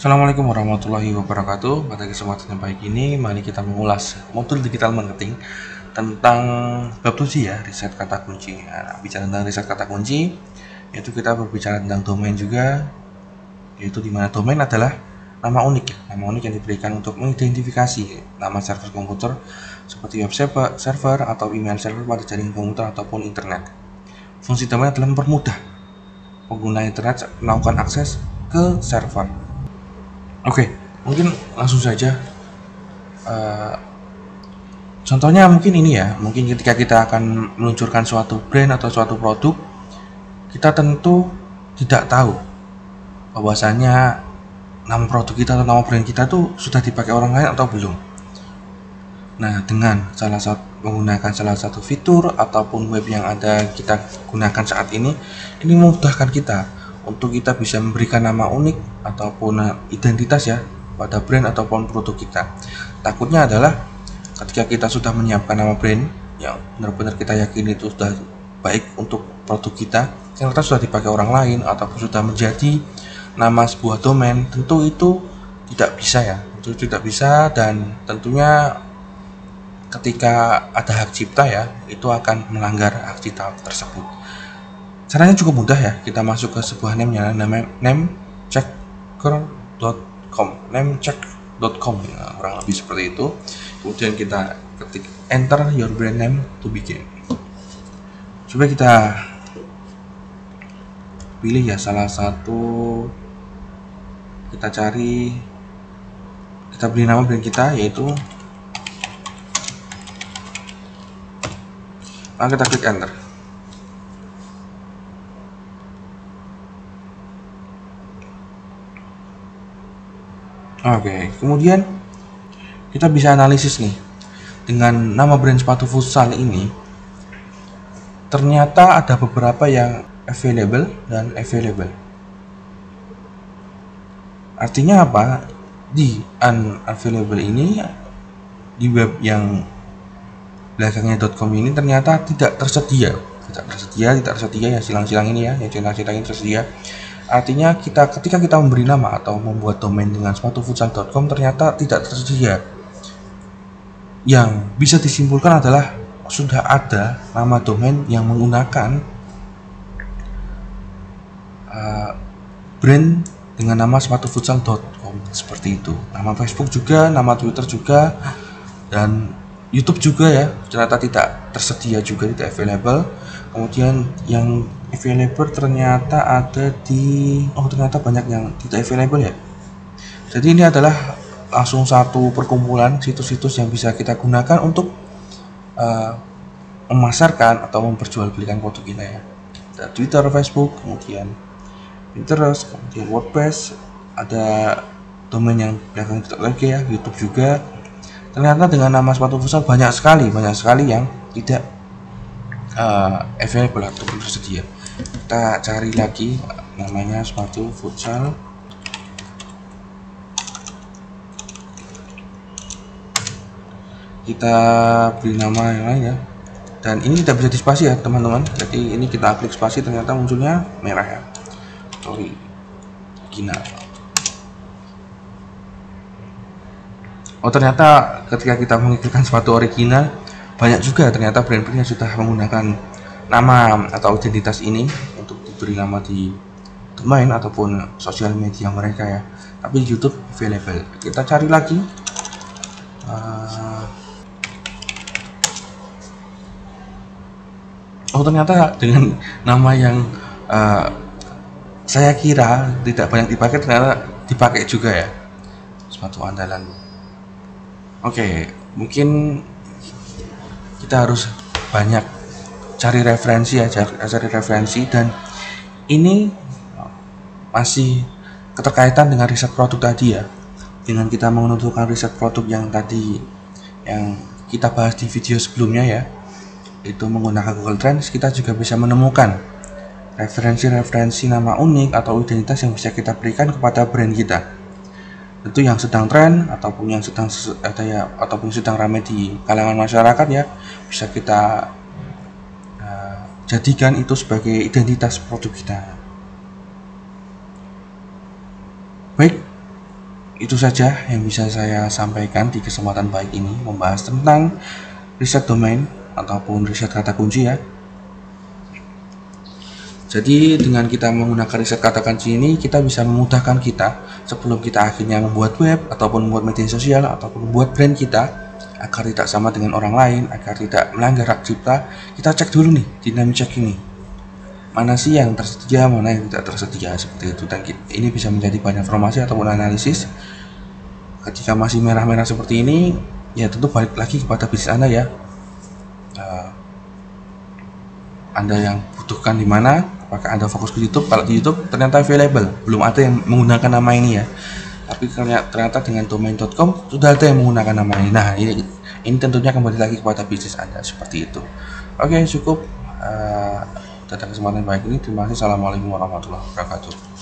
Assalamualaikum warahmatullahi wabarakatuh. Pada kesempatan yang baik ini, mari kita mengulas modul digital marketing tentang bab 7 ya, riset kata kunci. Nah, bicara tentang riset kata kunci, yaitu kita berbicara tentang domain juga, yaitu di mana domain adalah nama unik yang diberikan untuk mengidentifikasi nama server komputer seperti web server atau email server pada jaringan komputer ataupun internet. Fungsi domain adalah mempermudah pengguna internet melakukan akses ke server. Oke, mungkin langsung saja. Contohnya mungkin ini ya, mungkin ketika kita akan meluncurkan suatu brand atau suatu produk, kita tentu tidak tahu bahwasanya nama produk kita atau nama brand kita tuh sudah dipakai orang lain atau belum. Nah, dengan menggunakan salah satu fitur ataupun web yang ada kita gunakan saat ini memudahkan kita untuk kita bisa memberikan nama unik ataupun identitas ya pada brand ataupun produk kita. Takutnya adalah ketika kita sudah menyiapkan nama brand yang benar-benar kita yakini itu sudah baik untuk produk kita, ternyata sudah dipakai orang lain ataupun sudah menjadi nama sebuah domain, tentu itu tidak bisa ya. Itu tidak bisa, dan tentunya ketika ada hak cipta ya, itu akan melanggar hak cipta tersebut. Caranya cukup mudah ya, kita masuk ke sebuah namechecker.com ya, kurang lebih seperti itu. Kemudian kita ketik enter your brand name to begin. Coba kita pilih ya salah satu, kita cari, kita beri nama brand kita yaitu, lalu kita klik enter. Oke, kemudian kita bisa analisis nih, dengan nama brand sepatu futsal ini ternyata ada beberapa yang available dan available. Artinya apa? Di unavailable ini, di web yang belakangnya .com ini ternyata tidak tersedia ya, silang-silang ini ya, yang silang-silang ini tersedia. Artinya ketika kita memberi nama atau membuat domain dengan sepatufutsal.com ternyata tidak tersedia. Yang bisa disimpulkan adalah sudah ada nama domain yang menggunakan brand dengan nama sepatufutsal.com seperti itu. Nama Facebook juga, nama Twitter juga, dan YouTube juga ya, ternyata tidak tersedia juga, tidak available. Kemudian yang available ternyata ada ternyata banyak yang tidak available ya. Jadi ini adalah langsung satu perkumpulan situs-situs yang bisa kita gunakan untuk memasarkan atau memperjualbelikan produk kita ya. Ada Twitter, Facebook, kemudian Pinterest, kemudian WordPress, ada domain yang belakang tidak lagi ya, YouTube juga. Ternyata dengan nama sepatu futsal banyak sekali yang tidak available atau tersedia. Kita cari lagi namanya sepatu futsal. Kita beri nama yang lain ya, dan ini tidak bisa dispasi ya teman-teman. Jadi ini kita klik spasi, ternyata munculnya merah ya, original. Oh, ternyata ketika kita mengiklankan sepatu original, banyak juga ternyata brand-brand yang sudah menggunakan nama atau identitas ini untuk diberi nama di domain ataupun sosial media mereka ya. Tapi di YouTube available. Kita cari lagi. Ternyata dengan nama yang saya kira tidak banyak dipakai, ternyata dipakai juga ya, sepatu andalan. Oke, mungkin kita harus banyak cari referensi ya, dan ini masih keterkaitan dengan riset produk tadi ya. Dengan kita menentukan riset produk yang tadi yang kita bahas di video sebelumnya ya, itu menggunakan Google Trends, kita juga bisa menemukan referensi nama unik atau identitas yang bisa kita berikan kepada brand kita. Itu yang sedang tren ataupun yang sedang ramai di kalangan masyarakat ya, bisa kita jadikan itu sebagai identitas produk kita. Baik, Itu saja yang bisa saya sampaikan di kesempatan baik ini, membahas tentang riset domain ataupun riset kata kunci ya. Jadi dengan kita menggunakan riset kata kunci ini, kita bisa memudahkan kita sebelum kita akhirnya membuat web ataupun membuat media sosial ataupun membuat brand kita, agar tidak sama dengan orang lain, agar tidak melanggar hak cipta. Kita cek dulu nih, dynamic check ini, mana sih yang tersedia, mana yang tidak tersedia, seperti itu. Dan ini bisa menjadi banyak informasi ataupun analisis. Ketika masih merah-merah seperti ini, ya tentu balik lagi kepada bisnis Anda ya. Anda yang butuhkan di mana, apakah Anda fokus ke YouTube? Kalau di YouTube ternyata available, belum ada yang menggunakan nama ini ya. Tapi ternyata dengan domain.com sudah ada yang menggunakan nama ini. Nah, ini tentunya kembali lagi kepada bisnis Anda, seperti itu. Oke, cukup. Pada kesempatan baik ini, terima kasih. Assalamualaikum warahmatullahi wabarakatuh.